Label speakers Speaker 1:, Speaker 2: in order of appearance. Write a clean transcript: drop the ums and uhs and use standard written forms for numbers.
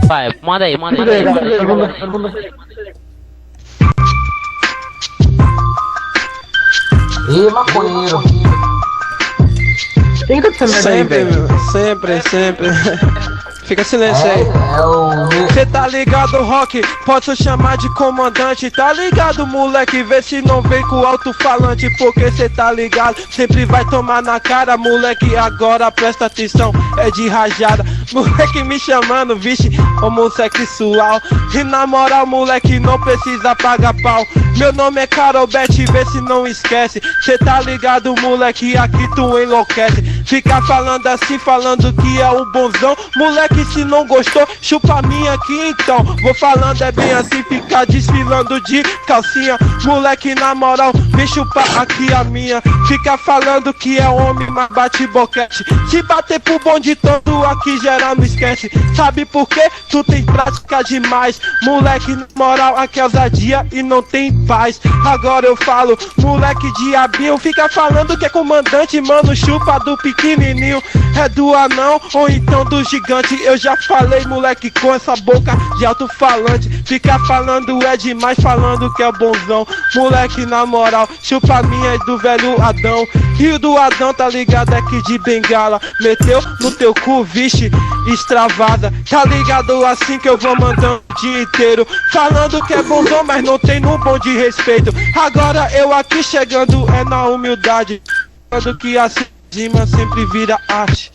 Speaker 1: Vai, manda aí.
Speaker 2: Ih, maconheiro. Quem tá dizendo merda aí, velho?
Speaker 3: Sempre. Fica silêncio aí. Cê tá ligado, Rock? Posso chamar de comandante. Tá ligado, moleque? Vê se não vem com alto-falante. Porque cê tá ligado, sempre vai tomar na cara. Moleque, agora presta atenção, é de rajada. Moleque me chamando, vixe, homossexual. E na moral, moleque, não precisa pagar pau. Meu nome é Carolbete, vê se não esquece. Cê tá ligado, moleque, aqui tu enlouquece. Fica falando assim, falando que é o bonzão. Moleque, se não gostou, chupa a minha aqui então. Vou falando é bem assim, ficar desfilando de calcinha. Moleque, na moral, vem chupar aqui a minha. Fica falando que é homem, mas bate boquete. Se bater pro bonde todo, aqui geral não esquece. Sabe por quê? Tu tem prática demais. Moleque, na moral, aqui é ousadia e não tem paz. Agora eu falo, moleque diabinho. Fica falando que é comandante, mano, chupa do pequenininho. É do anão ou então do gigante. Eu já falei, moleque, com essa boca de alto-falante. Fica falando é demais, falando que é bonzão. Moleque, na moral, chupa minha e do velho Adão. E o do Adão, tá ligado, é que de bengala. Meteu no teu cu, vixe, extravada. Tá ligado assim que eu vou mandando o dia inteiro. Falando que é bonzão, mas não tem no bom de respeito. Agora eu aqui chegando é na humildade. Falando que a cima sempre vira arte.